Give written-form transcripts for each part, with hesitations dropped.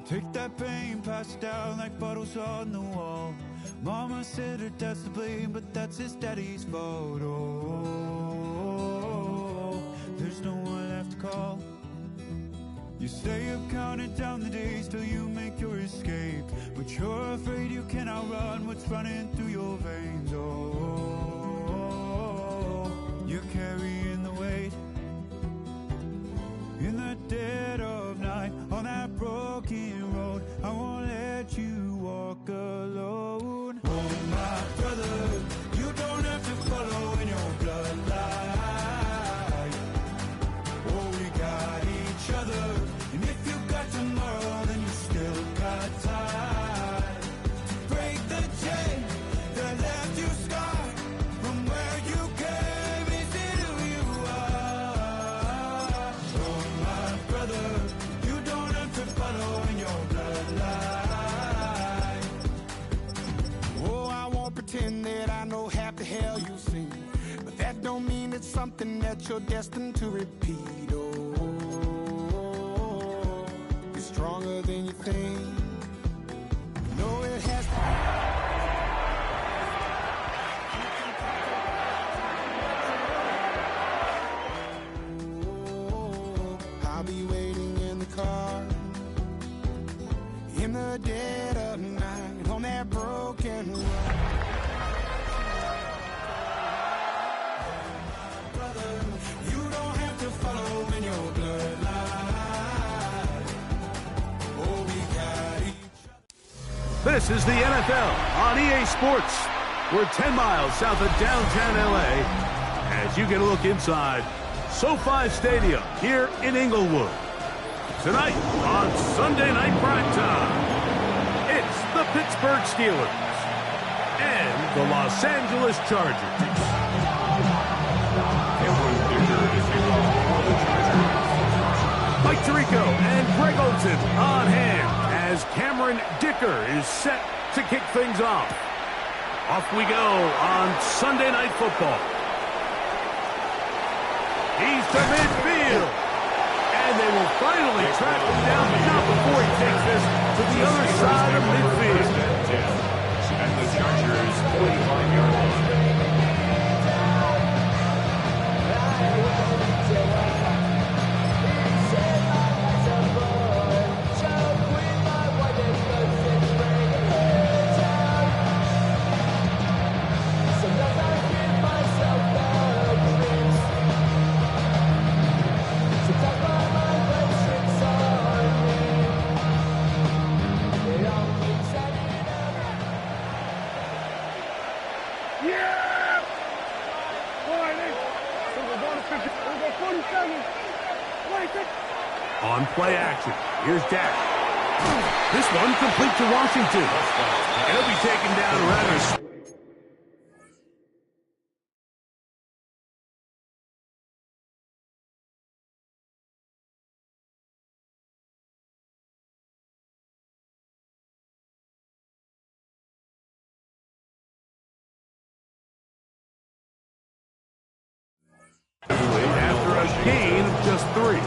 Take that pain, pass it down like bottles on the wall. Mama said her dad's to blame, but that's his daddy's fault. Oh, there's no one left to call. You stay up counting down the days till you make your escape, but you're afraid you cannot run what's running through your veins. Oh, you're carrying the weight in the dead of night on that broken road. I won't let you walk alone. Oh, my brother, you don't have to follow in your bloodline. Oh, we got each other, and if you got tomorrow, then you still got time to break the chain that left you scarred from where you came into who you are. Oh, my brother, you don't have to follow in your bloodline. Oh, I won't pretend that I know half the hell you've seen, but that don't mean it's something that you're destined to repeat. Oh, you're stronger than you think. No, it has to. I'll be waiting in the car in the dead of night on that broken road. Brother, you don't have to follow in your bloodline. Oh, we got each other. This is the NFL on EA Sports. We're 10 miles south of downtown LA as you get a look inside SoFi Stadium here in Inglewood. Tonight on Sunday Night Primetime, it's the Pittsburgh Steelers and the Los Angeles Chargers. Mike Tirico and Greg Olsen on hand as Cameron Dicker is set to kick things off. Off we go on Sunday Night Football. He's to midfield. And they will finally track him down, but not before he takes this to the other side of midfield. At the Chargers' 45-yard line. On play action, here's Dak. This one complete to Washington. He'll be taken down rather. After a gain of just 3.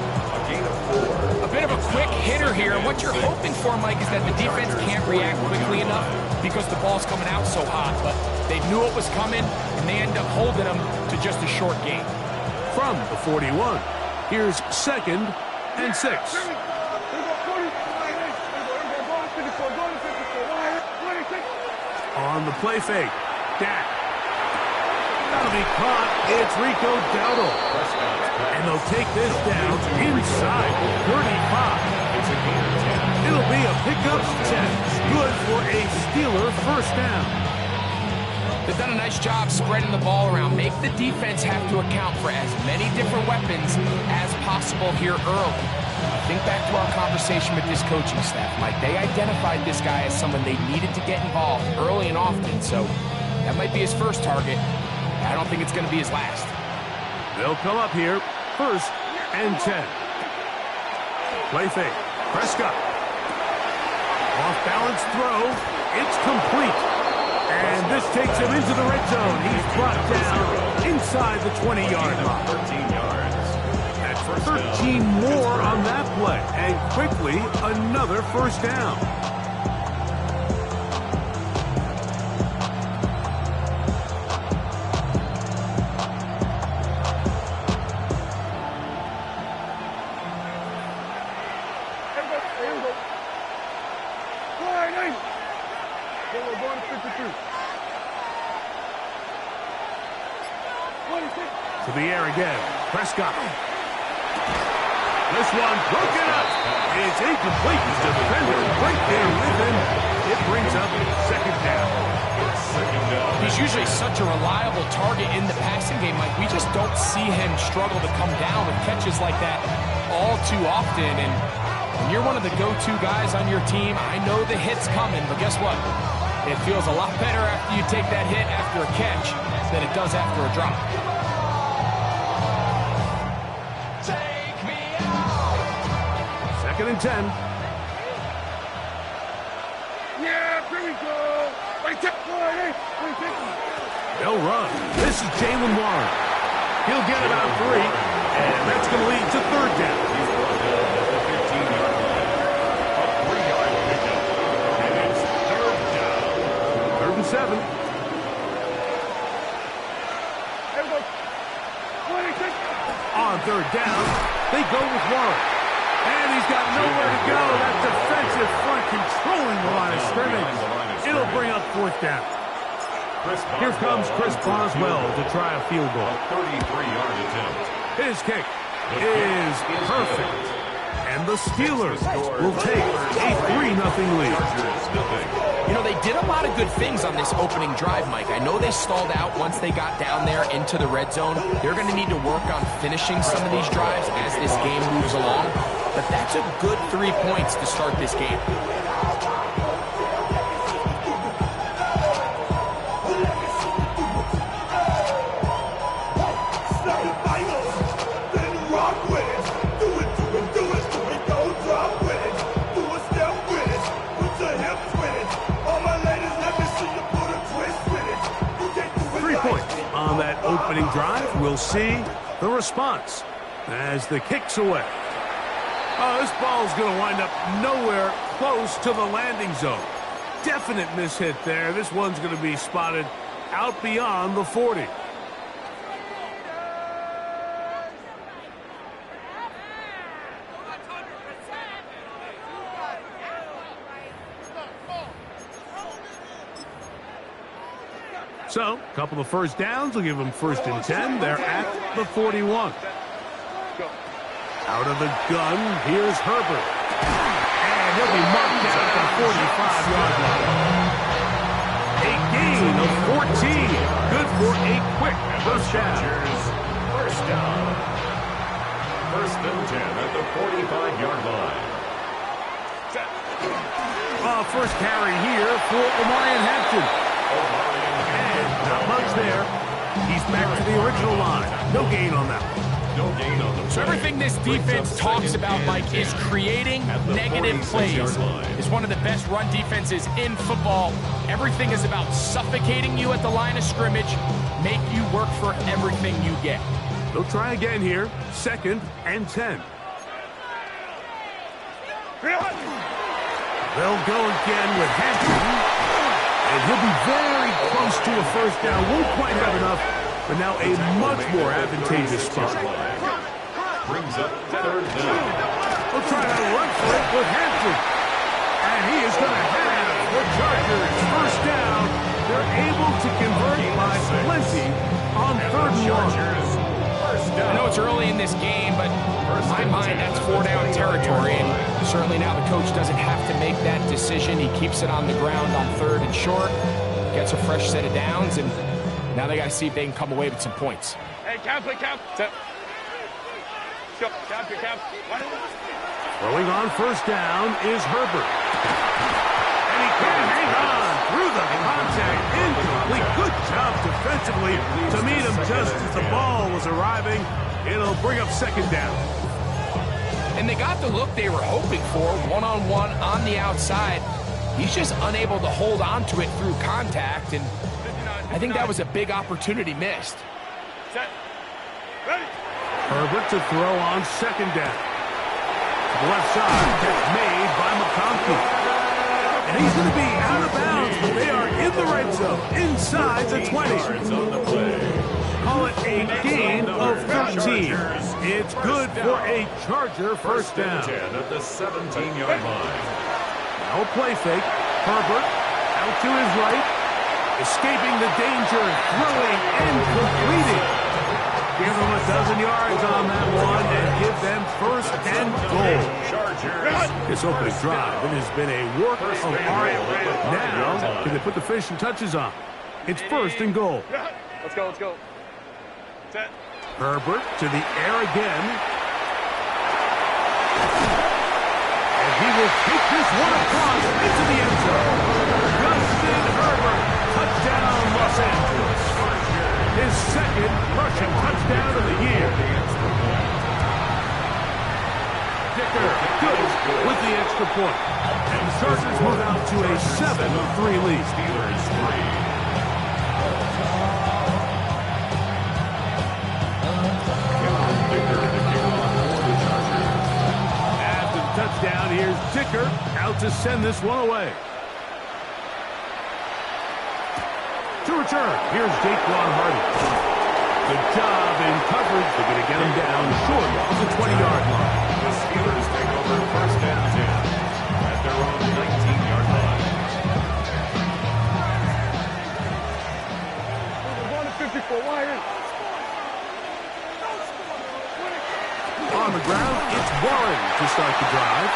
A bit of a quick hitter here, and what you're hoping for, Mike, is that the defense can't react quickly enough because the ball's coming out so hot, but they knew it was coming, and they end up holding them to just a short gain. From the 41, here's 2nd and 6. On the play fake, Dak. That'll be caught. It's Rico Dowdle. And they'll take this down inside 35. It'll be a pickup 10. Good for a Steeler first down. They've done a nice job spreading the ball around. Make the defense have to account for as many different weapons as possible here early. Think back to our conversation with this coaching staff, Mike. They identified this guy as someone they needed to get involved early and often, so that might be his first target. I don't think it's going to be his last. They'll come up here, 1st and 10. Play fake. Prescott. Off-balance throw. It's complete. And this takes him into the red zone. He's brought down inside the 20-yard line. 13 yards. That's 13 more on that play, and quickly another first down. To the air again. Prescott. This one broken up. It's incomplete. The defender right there with him. It brings up second down. He's usually such a reliable target in the passing game, Mike. We just don't see him struggle to come down with catches like that all too often. And when you're one of the go-to guys on your team, I know the hit's coming, but guess what? It feels a lot better after you take that hit after a catch than it does after a drop. Second and 10. Yeah, here we go. They'll run. This is Jalen Warren. He'll get about 3, and that's going to lead to third down. He's brought down at the 15-yard line. A 3-yard pickup. And it's third down. Third and 7. On third down, they go with Warren. And he's got nowhere to go. That defensive front controlling the line of scrimmage. It'll bring up fourth down. Here comes Chris Boswell to try a field goal. A 33-yard attempt. His kick is perfect. And the Steelers will take a 3-0 lead. You know, they did a lot of good things on this opening drive, Mike. I know they stalled out once they got down there into the red zone. They're going to need to work on finishing some of these drives as this game moves along. But that's a good 3 points to start this game. On that opening drive, we'll see the response as the kick's away. Oh, this ball's going to wind up nowhere close to the landing zone. Definite mishit there. This one's going to be spotted out beyond the 40. So, a couple of first downs will give them first and 10. They're at the 41. Out of the gun, here's Herbert. And he'll be marked down at the 45-yard line. A gain of 14. Good for a quick first down. First down. First and 10 at the 45-yard line. First carry here for Omarion Hampton. And not much there. He's back to the original line. No gain on that one. No gain on the So everything this defense talks about, Mike, is creating negative plays. It's one of the best run defenses in football. Everything is about suffocating you at the line of scrimmage, make you work for everything you get. They'll try again here. Second and 10. They'll go again with Hampton. And he'll be very close to a first down. Won't quite have enough, but now a much more advantageous spot. Brings up third down. They'll try to run for it with Hampton. And he is going to have the Chargers first down. They're able to convert by plenty on third and 1. I know it's early in this game, but in my mind, that's 4-down territory. And certainly now the coach doesn't have to make that decision. He keeps it on the ground on third and short, gets a fresh set of downs, and now they got to see if they can come away with some points. Hey, count. Throwing on first down is Herbert. And he can hang on through the contact. Incomplete. Good job defensively to meet him just as the ball was arriving. It'll bring up second down. And they got the look they were hoping for, one-on-one on the outside. He's just unable to hold on to it through contact, and I think that was a big opportunity missed. Set. Ready. Herbert to throw on second down. To the left side, that's made by McConkey. And he's going to be out of bounds, but they are in the red zone, inside the 20. Call it a gain of 13. It's good for a Charger first down. At the 17-yard line. No play fake. Herbert out to his right, escaping the danger, throwing and completing. Give them a dozen yards on that one and give them first and goal. This opening drive, it has been a work of art. Now, can they put the finishing touches on? It's first and goal. Let's go, let's go. Set. Herbert to the air again. And he will take this one across into the end zone. Justin Herbert, touchdown Los Angeles. His second rushing touchdown of the year. Dicker good with the extra point. And the Chargers move out to a 7-3 lead. Steelers 3. Touchdown, here's Dicker out to send this one away. To return, here's Daquan Hardy. Good job in coverage. They're going to get him down short of the 20-yard line. The Steelers take over first and 10 at their own 19-yard line. We're going to 54 wire. On the ground, it's Warren to start the drive.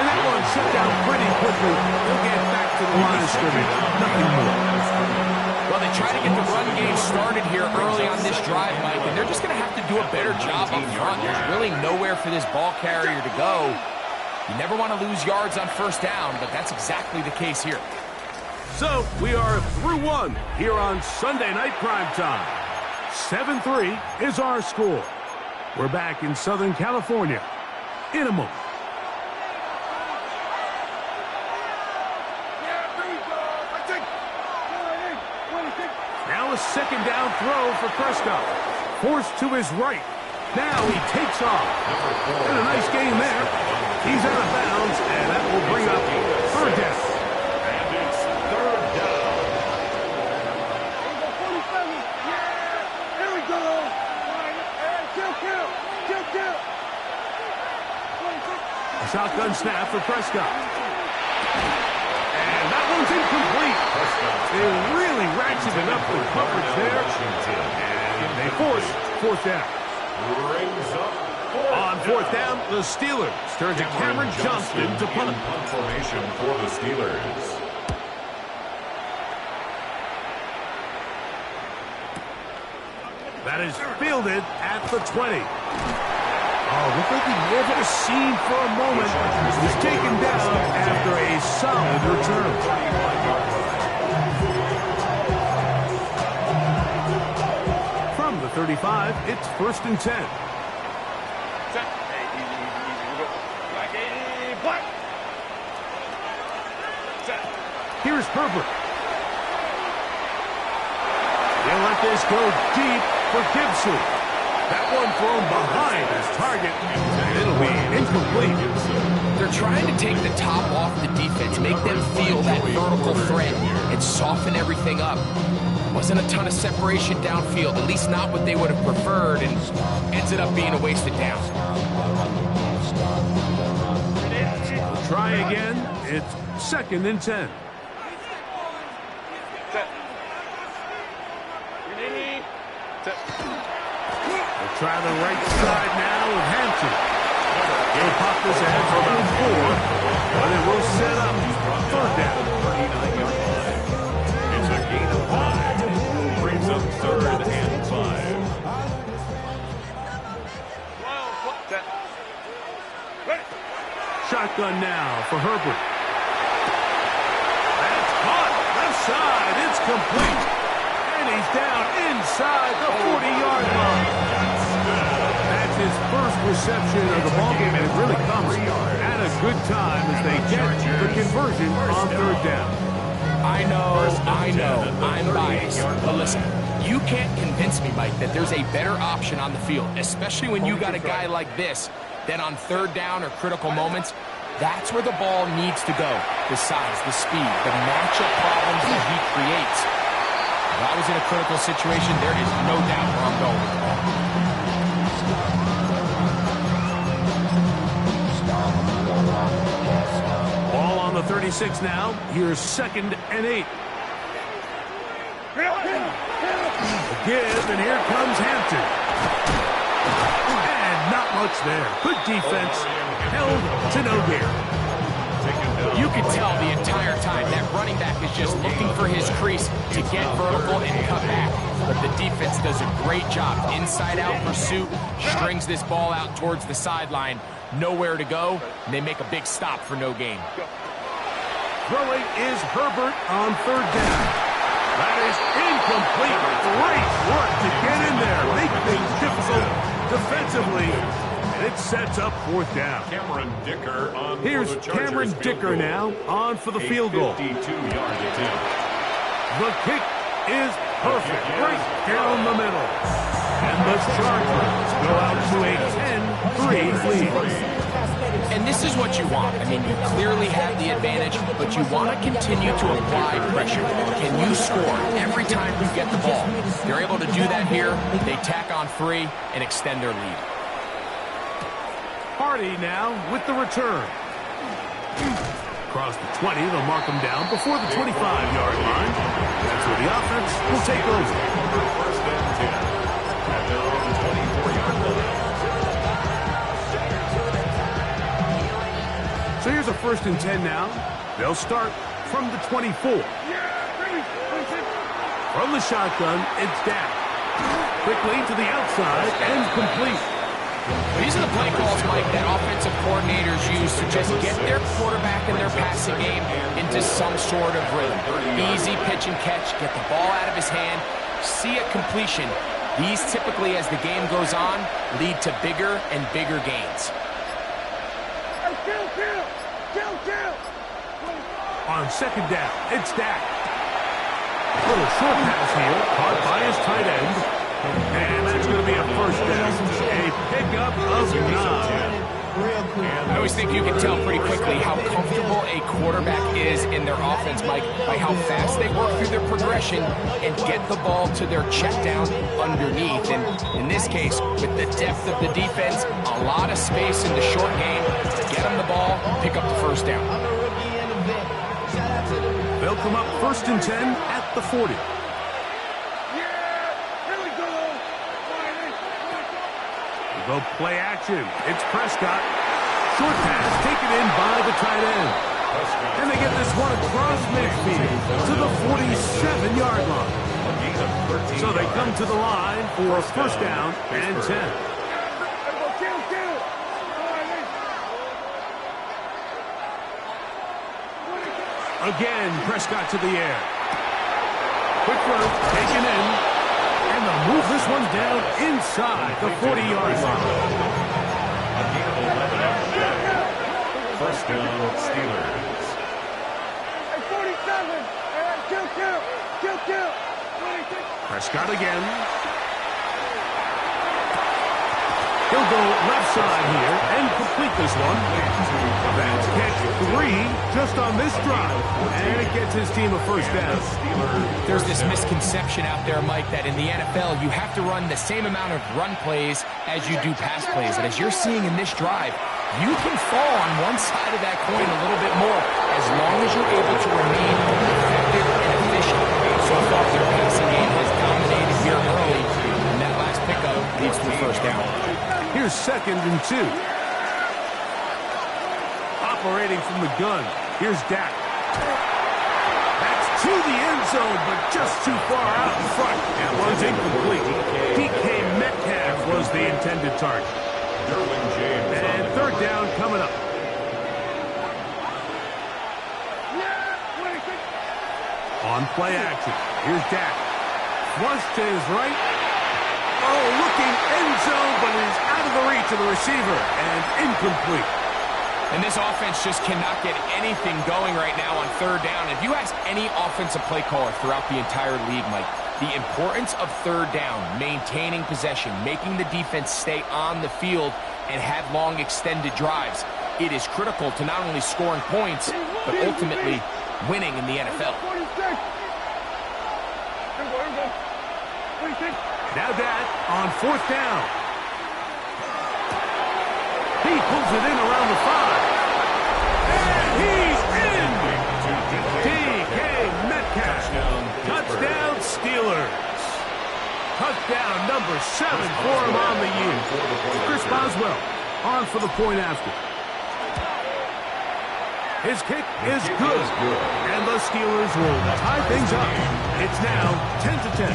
And that one shut down pretty quickly. They'll get back to the line of scrimmage. Nothing more. Well, they try to get the run game started here early on this drive, Mike, and they're just going to have to do a better job up front. There's really nowhere for this ball carrier to go. You never want to lose yards on first down, but that's exactly the case here. So, we are through one here on Sunday Night Primetime. 7-3 is our score. We're back in Southern California in a moment. Now a second down throw for Prescott. Forced to his right. Now he takes off. And a nice gain there. He's out of bounds, and that will bring up third down. And it's third down. Here we go. Kill. A shotgun snap for Prescott. And that one's incomplete. They really ratcheted up the coverage there. And they forced fourth down. Brings up On fourth down, the Steelers turn to Cameron Johnston to punt. Punt formation for the Steelers. That is fielded at the 20. Oh, looked like he may have hit a seam for a moment. He was taken down after a solid return. From the 35, it's first and 10. Set. Hey, easy. Black, black. Set. Here's Herbert. They'll let this go deep for Gibson. That one thrown behind his target, and it'll be incomplete. They're trying to take the top off the defense, make them feel that vertical threat, and soften everything up. Wasn't a ton of separation downfield, at least not what they would have preferred, and ended up being a wasted down. Try again. It's second and 10. Set. They'll try the right side now with Hampton. He'll pop this ahead for about 4, but it will set up third down. 39-yard line. It's a gain of 5. Brings up third and 5. Shotgun now for Herbert. That's caught. Left side. It's complete. And he's down inside the 40-yard line. That's his first reception of the ballgame, and it really comes at a good time as they get the conversion on third down. I know, I'm biased, but listen, You can't convince me, Mike, that there's a better option on the field, especially when you got a guy like this, then on third down or critical moments, that's where the ball needs to go. The size, the speed, the matchup problems that he creates. If I was in a critical situation, there is no doubt where I'm going with the ball. Ball on the 36 now. Here's 2nd and 8. Give, and here comes Hampton. And not much there. Good defense. Held to no gain. You can tell the entire time that running back is just looking for his crease to get vertical and cut back. But the defense does a great job. Inside-out pursuit, strings this ball out towards the sideline. Nowhere to go, and they make a big stop for no gain. Throwing is Herbert on 3rd down. That is incomplete. Great work to get in there. Make things difficult defensively. And it sets up 4th down. Cameron Dicker on Here's for the Chargers Cameron Dicker field goal. now on for the field goal. 52-yard attempt. The kick is perfect. Right down the middle. And the Chargers go out to a 10-3 lead. And this is what you want. I mean, you clearly have the advantage, but you want to continue to apply pressure. Can you score every time you get the ball? They're able to do that here. They tack on 3 and extend their lead. Hardy now with the return. Across the 20, they'll mark him down before the 25-yard line. That's where the offense will take over. 1st and 10 at their own 24-yard line. So here's a 1st and 10 now. They'll start from the 24. From the shotgun, it's Dak. Quickly to the outside and complete. These are the play calls, Mike, that offensive coordinators use to just get their quarterback and their passing game into some sort of rhythm. Easy pitch and catch, get the ball out of his hand, see a completion. These typically, as the game goes on, lead to bigger and bigger gains. On 2nd down, it's Dak. Little short pass here, caught by his tight end. And that's going to be a 1st down. A pickup of 9. I always think you can tell pretty quickly how comfortable a quarterback is in their offense, Mike, by how fast they work through their progression and get the ball to their check down underneath. And in this case, with the depth of the defense, a lot of space in the short game, get them the ball, pick up the 1st down. They'll come up 1st and 10 at the 40. They'll go play action. It's Prescott. Short pass taken in by the tight end. And they get this one across midfield to the 47-yard line. So they come to the line for a 1st down and 10. Again, Prescott to the air. Quick throw, taken in. And they'll move this one down inside the 40-yard line. A gain of 11 after that. 1st down, Steelers. 47. Prescott again. He'll go left side here and complete this one. That's catch 3 just on this drive. And it gets his team a 1st down. There's this misconception out there, Mike, that in the NFL you have to run the same amount of run plays as you do pass plays. And as you're seeing in this drive, you can fall on one side of that coin a little bit more as long as you're able to remain effective and efficient. So far, their passing game has dominated here early, and that last pickup leads to the 1st down. Here's 2nd and 2. Operating from the gun. Here's Dak. That's to the end zone, but just too far out in front. That one's incomplete. DK Metcalf was the intended target. And 3rd down coming up. On play action. Here's Dak. Flush to his right. Oh, looking end zone, but it is out of the reach of the receiver and incomplete. And this offense just cannot get anything going right now on 3rd down. If you ask any offensive play caller throughout the entire league, Mike, The importance of third down, maintaining possession, making the defense stay on the field, and have long extended drives. It is critical to not only scoring points, but ultimately winning in the NFL. Now that on fourth down. He pulls it in around the 5. And he's in! DK Metcalf. Touchdown Steelers. Touchdown number 7 for him on the year. Chris Boswell on for the point after. His kick is good. And the Steelers will tie things up. It's now 10-10.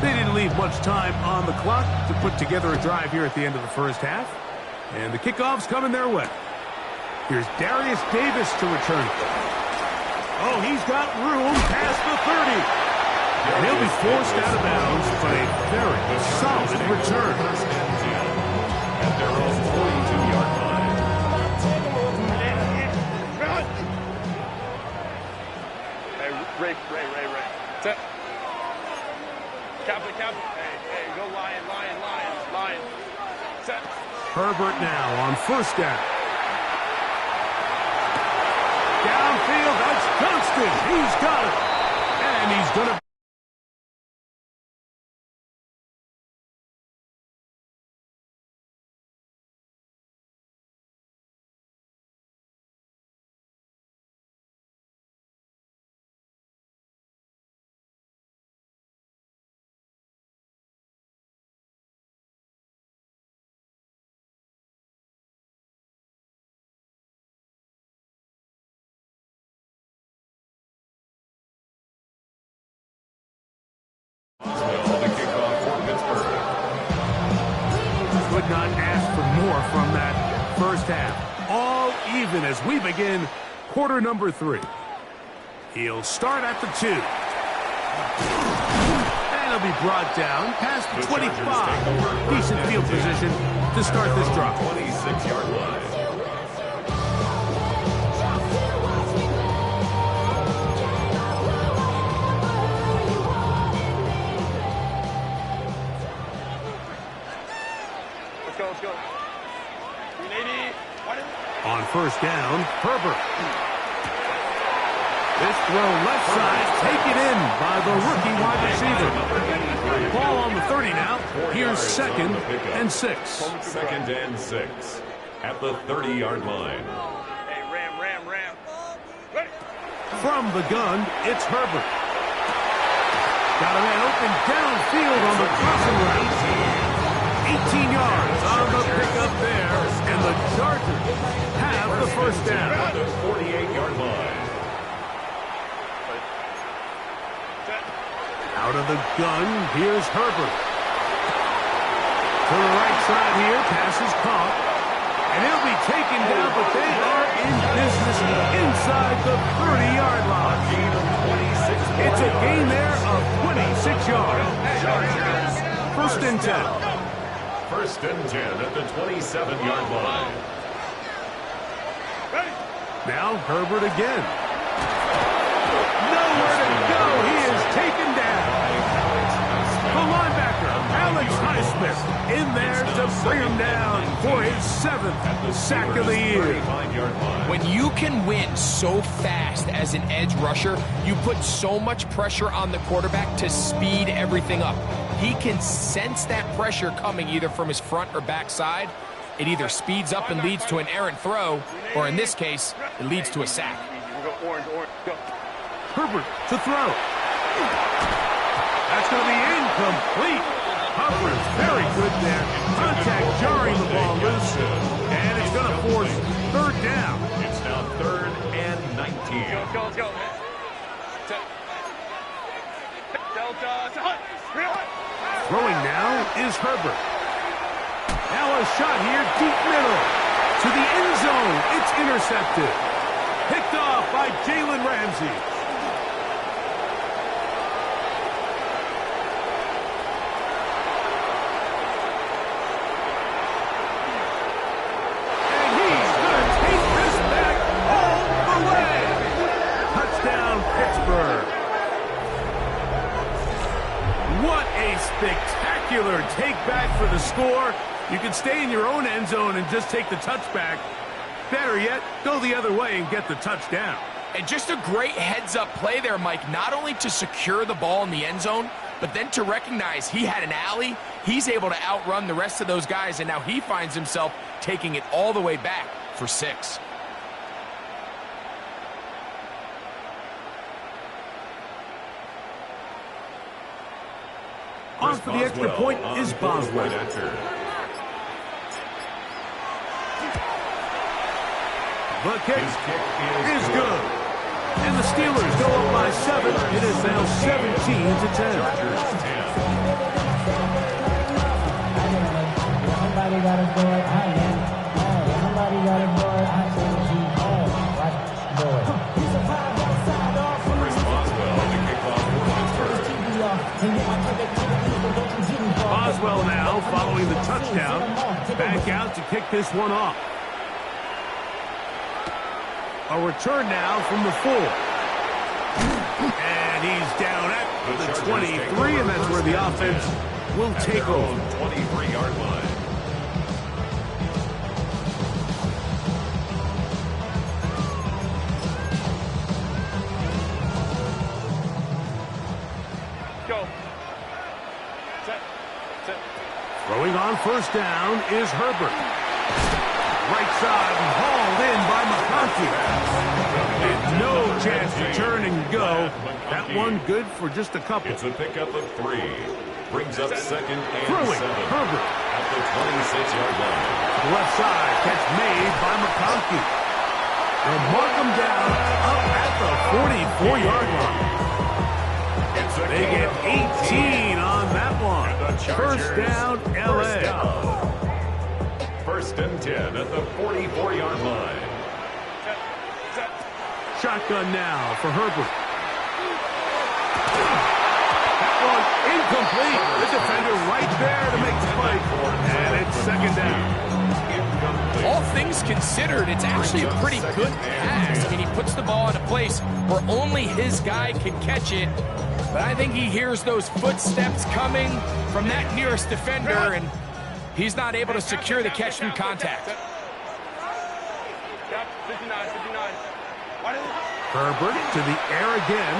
They didn't leave much time on the clock to put together a drive here at the end of the first half. And the kickoff's coming their way. Here's Darius Davis to return. Oh, he's got room past the 30. And he'll be forced out of bounds, but a very solid return. At their own 42-yard line. Hey, Ray. Set. Captain. Hey, go Lion. Set. Herbert now on first down. Downfield, that's Johnston. He's got it. And he's going to... Could not ask for more from that first half. All even as we begin quarter number 3. He'll start at the 2. And he'll be brought down past the 25. Decent field position to start this drive. 26-yard line. Let's go. 380. On first down, Herbert. This throw left side, taken in by the rookie wide receiver. Ball on the 30 now. Here's 2nd and 6. 2nd and 6 at the 30-yard line. Hey, Ram. Ready. From the gun, it's Herbert. Got a man open downfield on the crossing route. 18 yards on the pickup there, and the Chargers have the first down. At the 48-yard line. Out of the gun, here's Herbert. To the right side here, pass is caught. And he'll be taken down, but they are in business inside the 30-yard line. It's a gain there of 26 yards. First and 10. First and 10 at the 27-yard line. Now Herbert again. Nowhere to go. He is taken down. The linebacker, Alex Highsmith, in there to bring him down for his 7th sack of the year. When you can win so fast as an edge rusher, you put so much pressure on the quarterback to speed everything up. He can sense that pressure coming either from his front or back side. It either speeds up and leads to an errant throw, or in this case, it leads to a sack. Orange, go. Herbert to throw. That's going to be incomplete. Hubbard's very good there. Contact jarring the ball loose, and it's going to force third down. It's now 3rd and 19. Let's go. Delta, Throwing now is Herbert. Now a shot here, deep middle. To the end zone, it's intercepted. Picked off by Jalen Ramsey. You can stay in your own end zone and just take the touchback. Better yet, go the other way and get the touchdown. And just a great heads-up play there, Mike, not only to secure the ball in the end zone, but then to recognize he had an alley. He's able to outrun the rest of those guys, and now he finds himself taking it all the way back for 6. On for the extra point is Boswell. The kick is good. And the Steelers go up by 7. It is now 17-10. Boswell now following the touchdown. Back out to kick this one off. A return now from the 4. And he's down at the 23, and that's where the offense will take over. 23-yard line. Go. Set. Throwing on first down is Herbert. Right side and hauled in by McConkey. And no chance to turn and go. That one good for just a couple. It's a pickup of 3. Brings up 2nd and Throwing 7. Herbert. At the 26-yard line. Left side, catch made by McConkey. They'll mark him down up at the 44-yard line. They get 18 on that one. First down, L.A. First and 10 at the 44-yard line. Shotgun now for Herbert. That one incomplete. The defender right there to make the play. And it's 2nd down. All things considered, it's actually a pretty good pass. I mean, he puts the ball in a place where only his guy can catch it. But I think he hears those footsteps coming from that nearest defender, and he's not able to secure the catch through contact. 59. Herbert to the air again.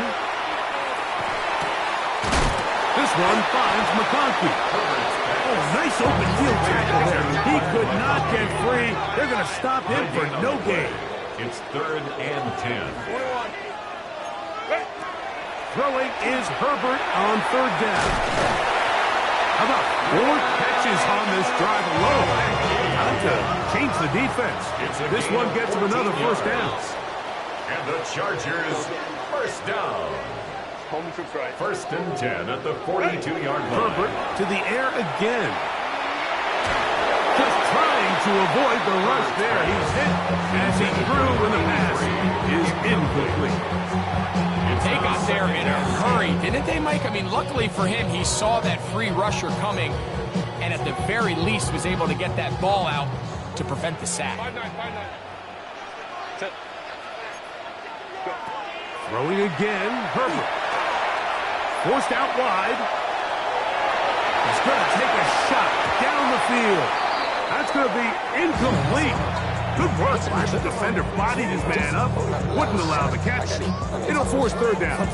This one finds McConkey. Oh, nice open field tackle there. He could not get free. They're going to stop him for no gain. It's 3rd and 10. Throwing is Herbert on 3rd down. How about 4 catches on this drive alone? Time to change the defense. This one gets him another first down. And the Chargers first down. Home troops right. 1st and 10 at the 42-yard line. Herbert to the air again. Just trying to avoid the rush there. He's hit as he threw when the pass is incomplete. They got there in a hurry, didn't they, Mike? I mean, luckily for him, he saw that free rusher coming, and at the very least was able to get that ball out to prevent the sack. 5-9. Set. Throwing again, Herbert. Forced out wide. He's going to take a shot down the field. That's going to be incomplete. Good work. The defender bodied his man up. Wouldn't allow the catch. It'll force 3rd down.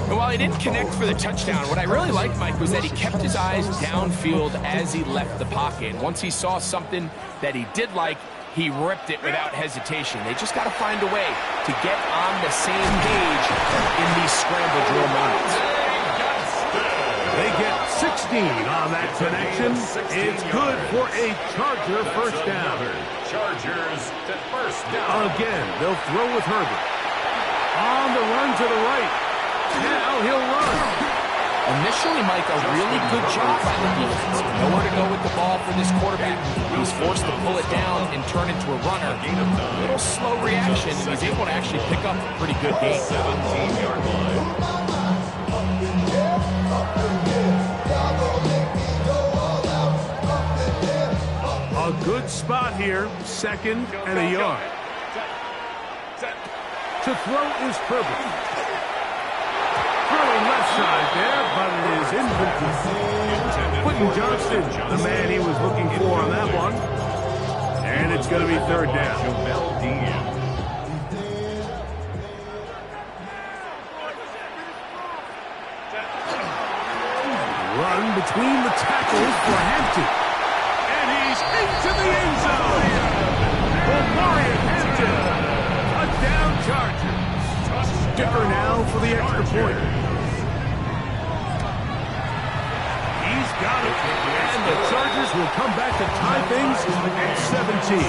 And while he didn't connect for the touchdown, what I really liked, Mike, was that he kept his eyes downfield as he left the pocket. Once he saw something that he did like, he ripped it without hesitation. They just got to find a way to get on the same page in these scramble drill moments. They get 16 on that connection. It's good for a Charger first down. Chargers first down. Again, they'll throw with Herbert. On the run to the right. Now he'll run. Initially, Mike, a really good job by the defense. Nowhere to go with the ball for this quarterback. He's forced to pull it down and turn into a runner. A little slow reaction, and he's able to actually pick up a pretty good gain. 17-yard line. A good spot here, 2nd and a yard. To throw is Herbert. Throwing left side there, but it is incomplete. Quentin Johnston, the man he was looking it's going to be third down. Run between the tackles for Hampton. And he's into the end zone. Omarion Hampton. Touchdown Chargers. Sticker now for the extra point. He's got it. And the Chargers will come back to tie things at 17.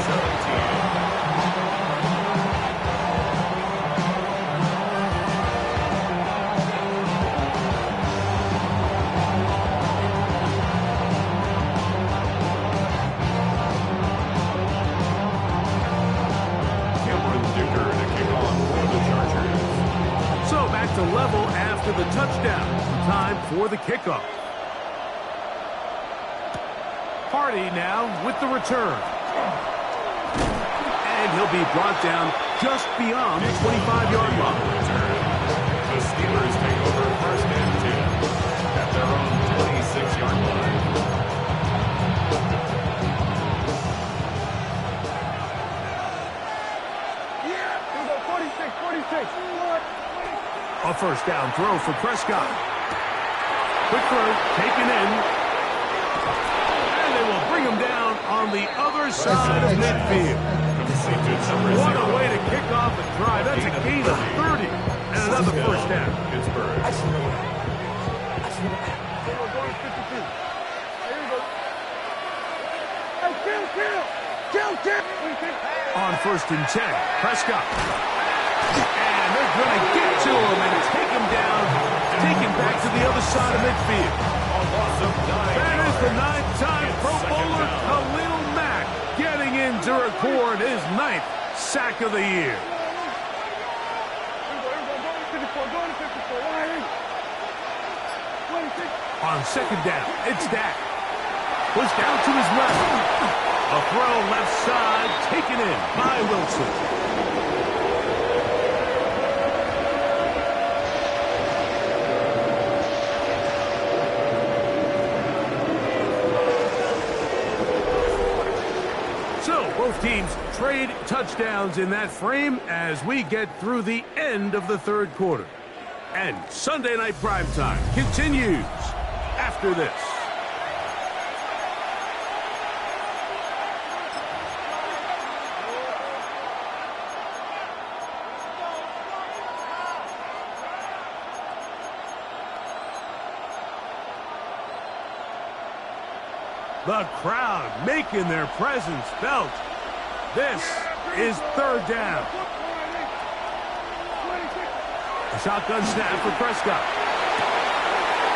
To level after the touchdown. Time for the kickoff. Hardy now with the return. And he'll be brought down just beyond the 25-yard line. The Steelers take over first and 10 at their own 26-yard line. Yeah, 46. A first down throw for Prescott. Quick throw, taken in. And they will bring him down on the other side of midfield. What a way to kick off a drive. That's a gain of 30. And another first down. Pittsburgh. On first and 10, Prescott. And they're going to get to him and take him down, take him back to the other side of midfield. That is the 9-time Pro Bowler Khalil Mack getting in to record his 9th sack of the year. On second down, it's Dak. Pushed out to his left. A throw left side, taken in by Wilson. Both teams trade touchdowns in that frame as we get through the end of the third quarter. And Sunday Night Primetime continues after this. The crowd making their presence felt. This is third down. A shotgun snap for Prescott.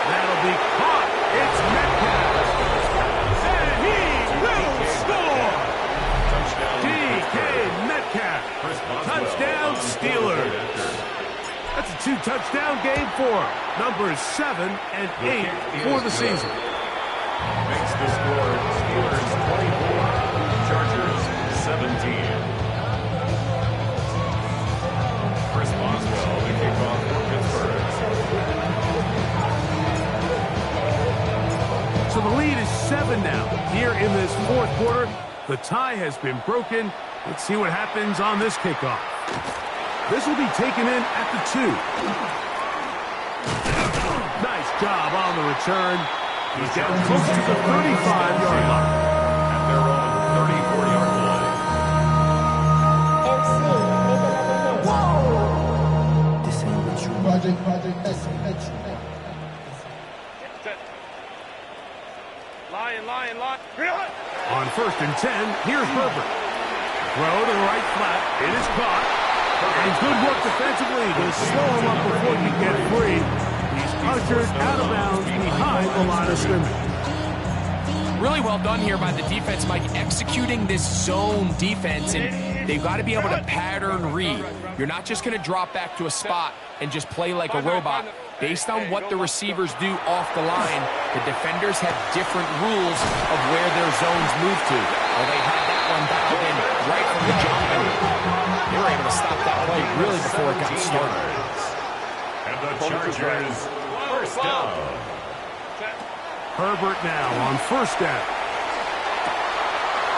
That'll be caught. It's Metcalf. And he will score. DK Metcalf. Touchdown Steelers. That's a 2-touchdown game for numbers 7 and 8 for the season. Makes the score Steelers 24, Chargers 17. Chris Boswell, the kickoff for Pittsburgh. So the lead is 7 now. Here in this fourth quarter, the tie has been broken. Let's see what happens on this kickoff. This will be taken in at the 2. Nice job on the return. He's down close to the 35-yard line. At their own 34-yard line. This ain't what you project, that's Lion. On first and 10, here's Herbert. Throw to the right flat. It is caught. And good work defensively to slow him up before he can get free. He's ushered out of bounds behind the line of scrimmage. Really well done here by the defense, Mike, executing this zone defense, and they've got to be able to pattern read. You're not just going to drop back to a spot and just play like a robot. Based on what the receivers do off the line, the defenders have different rules of where their zones move to. Well, they had that one dialed in right from the jump, and they were able to stop that play really before it got started. And the Chargers first down. Herbert now on first down.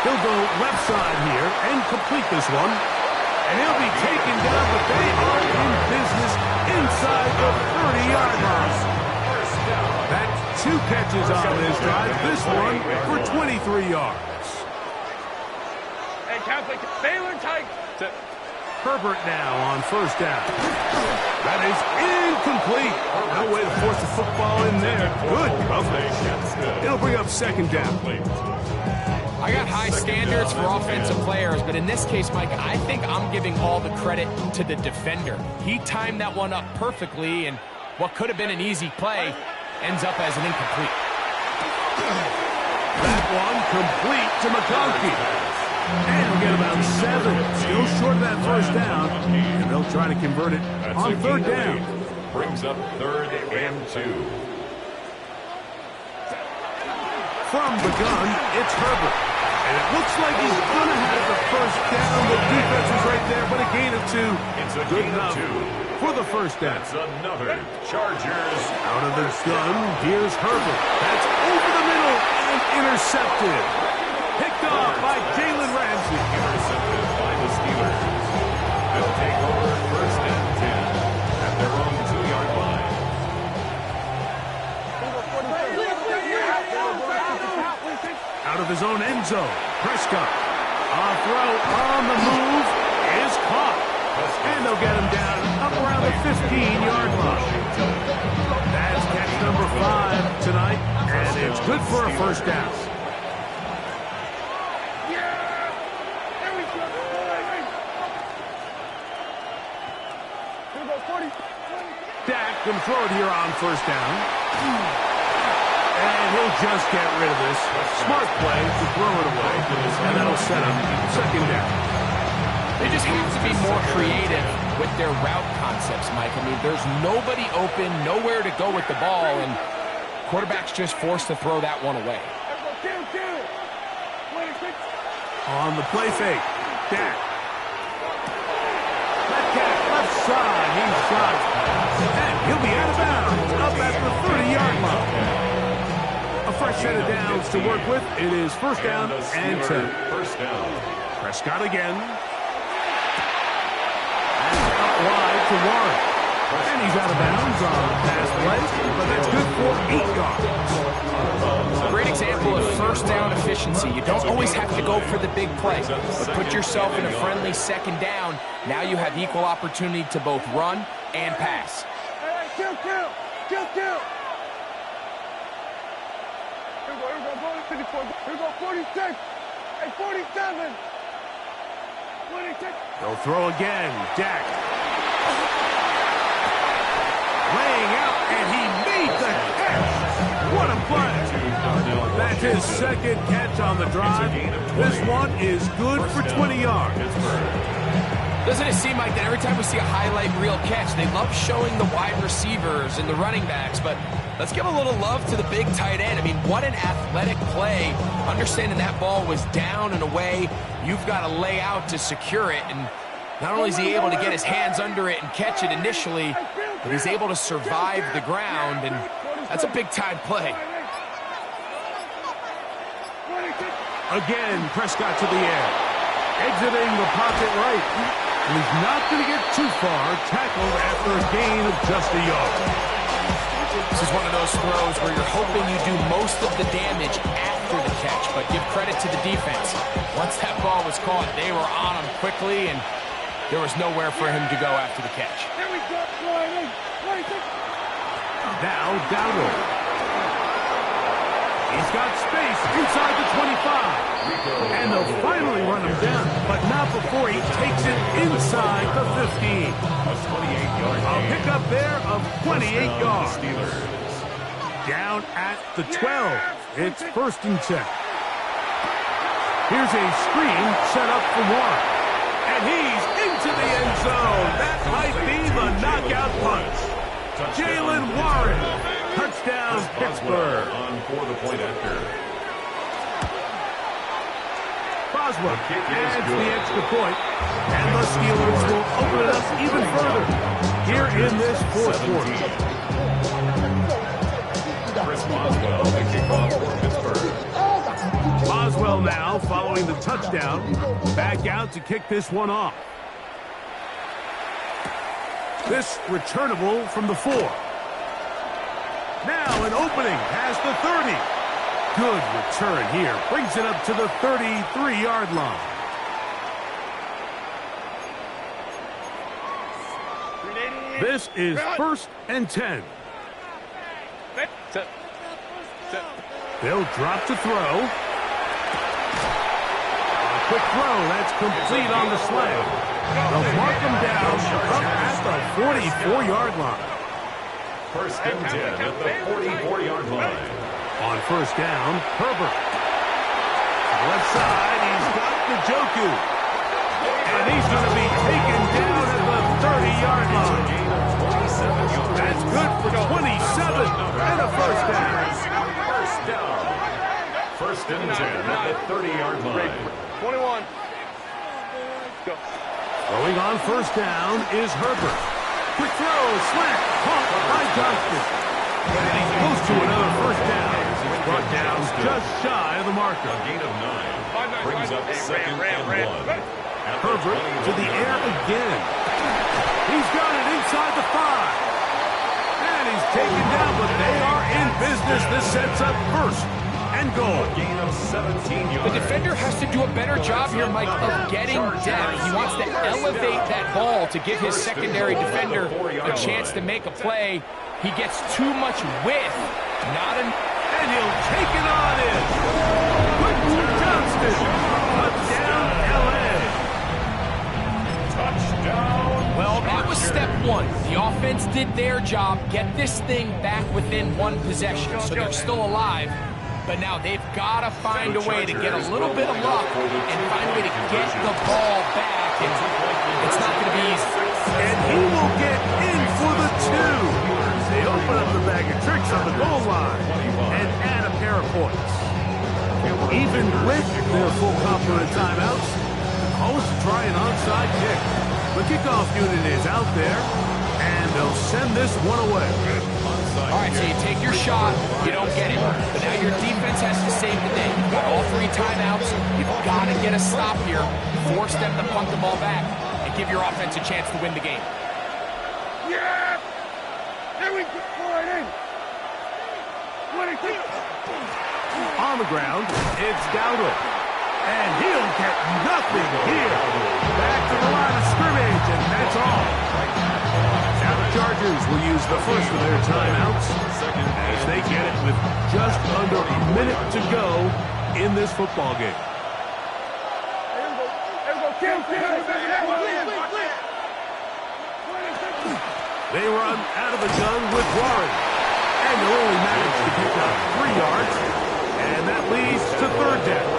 He'll go left side here and complete this one. And he'll be taken down, but they are in business inside the 30-yard line. That's 2 catches on this drive. This one for 23 yards. Hey, Catholic, Baylor tight. Herbert now on first down. That is incomplete. No way to force the football in there. Good coverage. It'll bring up second down. I got high standards for offensive players, but in this case, Mike, I think I'm giving all the credit to the defender. He timed that one up perfectly, and what could have been an easy play ends up as an incomplete. That one complete to McConkey. And we'll get about 7. Still short of that first down, and they'll try to convert it on third down. Brings up 3rd and 2. From the gun, it's Herbert. And it looks like he's going to have the first down. The defense is right there, but a gain of 2. It's a good gain enough of 2. For the first down. That's another Chargers. Out of the gun, here's Herbert. That's over the middle and intercepted. Picked off by Jalen Ramsey. Intercepted by the Steelers. They'll take over 1st and 10 at their own 2-yard line. Out of his own end zone, Prescott. A throw on the move is caught. And they'll get him down up around the 15-yard line. That's catch number 5 tonight, and it's good for a first down. Dak can throw it here on first down. And he'll just get rid of this. Smart play to throw it away. And that'll set up second down. They just have to be more creative with their route concepts, Mike. I mean, there's nobody open, nowhere to go with the ball, and quarterback's just forced to throw that one away. On the play fake, Dak. Metcalf left side, he's shot. And he'll be out of bounds, up at the 30-yard line. A fresh set of downs to work with. It is first down and 10. First down. Prescott again. And out wide to Warren. And he's out of bounds on the pass play, but that's good for 8 yards. Great example of first down efficiency. You don't always have to go for the big play, but put yourself in a friendly second down. Now you have equal opportunity to both run and pass. Kill. Here we go, 46. Hey, 47. 26. They'll throw again. Dak. Laying out, and he made the catch. What a play. That's his second catch on the drive. This one is good for 20 yards. Doesn't it seem like that every time we see a highlight reel catch, they love showing the wide receivers and the running backs, but let's give a little love to the big tight end. I mean, what an athletic play. Understanding that ball was down and away, you've got to lay out to secure it, and not only is he able to get his hands under it and catch it initially, but he's able to survive the ground, and that's a big-time play. Again, Prescott to the air. Exiting the pocket right. And he's not going to get too far. Tackled after a gain of just a yard. This is one of those throws where you're hoping you do most of the damage after the catch, but give credit to the defense. Once that ball was caught, they were on him quickly, and there was nowhere for him to go after the catch. Now, Dowdle. He's got space inside the 25. And they'll finally run him down, but not before he takes it inside the 15. A pickup there of 28 yards. Down at the 12. It's 1st and 10. Here's a screen set up for Warren. And he's into the end zone. That might be the knockout punch. Jalen Warren. Touchdown, Pittsburgh. On for the point after. Boswell adds the extra point, and the Steelers will open it up even further here in this 4th quarter. Chris Boswell, the kickoff for Pittsburgh. Boswell now, following the touchdown, back out to kick this one off. This returnable from the 4. Now an opening past the 30. Good return here. Brings it up to the 33-yard line. This is 1st and 10. They'll drop to throw. A quick throw. That's complete on the slam. They'll mark them down up at the 44-yard line. 1st and 10 at the 44-yard line. On 1st down, Herbert. Left side, he's got Njoku. And he's going to be taken down at the 30-yard line. That's good for 27 and a 1st down. 1st and 10 at the 30-yard line. 21. Go. Throwing on 1st down is Herbert. Quick throw, slant, caught by Johnston. And he's close to another 1st down. He's brought down just shy of the marker. A gain of 9 brings up 2nd and 1. Herbert to the air again. He's got it inside the 5. And he's taken down, but they are in business. This sets up 1st and goal. Gain of 17 yards. The defender has to do a better job here, Mike, of getting depth. He wants to elevate that ball to give his secondary defender a chance to make a play. He gets too much width. And he'll take it on in. Quentin Johnston. Touchdown, L.A. Touchdown. Well, that was step 1. The offense did their job, get this thing back within 1 possession, so they're still alive. But now they've got to find a way to get a little bit of luck and find a way to get the ball back. And it's not going to be easy. And he will get in for the 2. They open up the bag of tricks on the goal line and add a pair of points. Even with their full complement of timeouts, the Colts try an onside kick. The kickoff unit is out there, and they'll send this one away. All right, so you take your shot, you don't get it. But now your defense has to save the day. You've got all 3 timeouts. You've got to get a stop here, force them to punt the ball back, and give your offense a chance to win the game. Yeah! There we go. Right in. 26. On the ground, it's Dowdle. And he'll get nothing here. Back to the line of scrimmage, and that's all. Now the Chargers will use the first of their timeouts as they get it with just under a minute to go in this football game. They run out of the gun with Warren. And they'll only manage to pick up 3 yards. And that leads to 3rd down.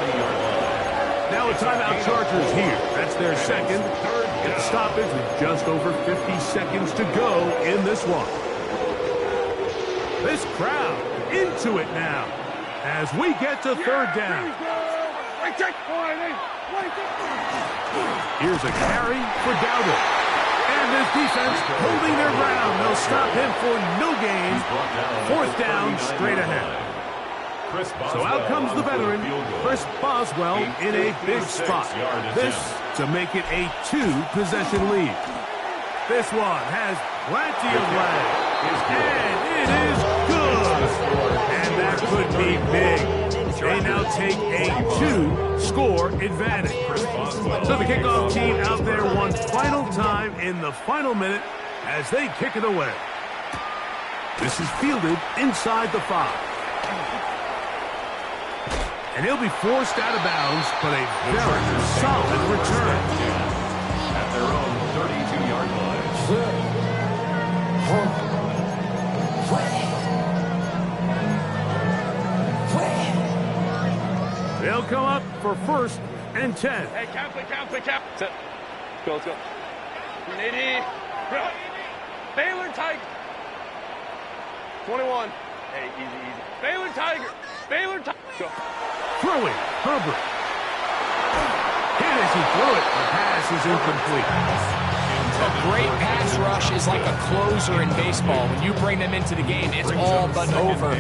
Now a timeout Chargers here. That's their 2nd. Get stoppage with just over 50 seconds to go in this one. This crowd into it now as we get to 3rd down. Here's a carry for Dowdle. And this defense holding their ground. They'll stop him for no gain. 4th down straight ahead. So out comes the veteran, Chris Boswell, in a big spot. This to make it a 2-possession lead. This one has plenty of leg. And it is good. And that could be big. They now take a 2-score advantage. So the kickoff team out there one final time in the final minute as they kick it away. This is fielded inside the 5. And he'll be forced out of bounds, but a very solid return. At their own 32-yard line. They'll come up for 1st and 10. Hey, count. Set. Let's go. 80. Baylor Tiger. 21. Hey, easy. Baylor Tiger. Go. Throwing, Herbert. Hit as he threw it. The pass is incomplete. A great pass rush is like a closer in baseball. When you bring them into the game, it's all but over.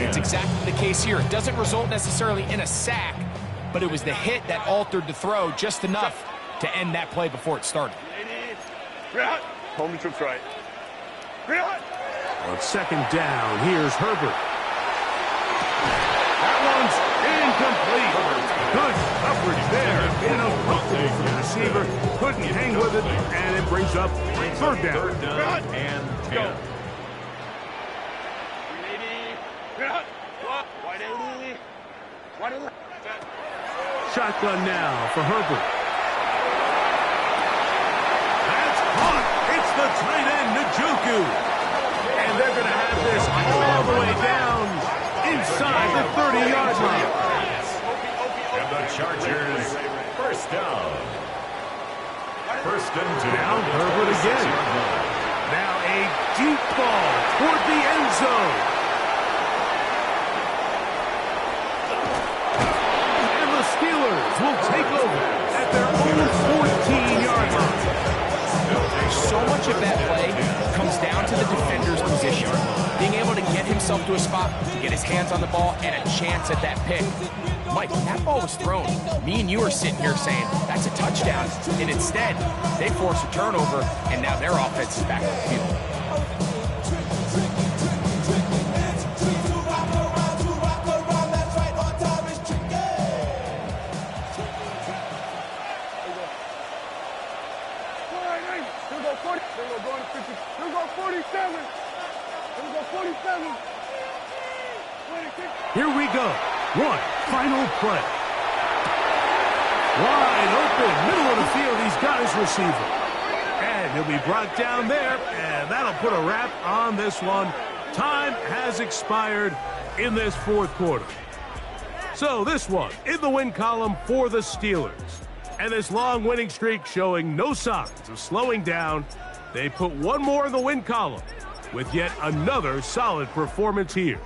It's exactly the case here. It doesn't result necessarily in a sack, but it was the hit that altered the throw just enough to end that play before it started. Home troops right. On second down, here's Herbert. That one's incomplete. Good coverage there. Inappropriate for the receiver. Couldn't hang with it, and it brings up third down. Third down and 10. Shotgun now for Herbert. That's caught. It's the tight end, Njoku. And they're going to have this all the way down inside the 30-yard line. And the Chargers, first down. First and 2. Now Herbert again. Now a deep ball toward the end zone. And the Steelers will take over at their own 14-yard line. So much of that play comes down to the defender's position. Being able to get himself to a spot, get his hands on the ball, and a chance at that pick. Mike, when that ball was thrown, me and you are sitting here saying, that's a touchdown. And instead, they force a turnover, and now their offense is back on the field. Here we go. One final play. Wide open, middle of the field. He's got his receiver. And he'll be brought down there, and that'll put a wrap on this one. Time has expired in this fourth quarter. So this one in the win column for the Steelers. And this long winning streak showing no signs of slowing down. They put one more in the win column with yet another solid performance here.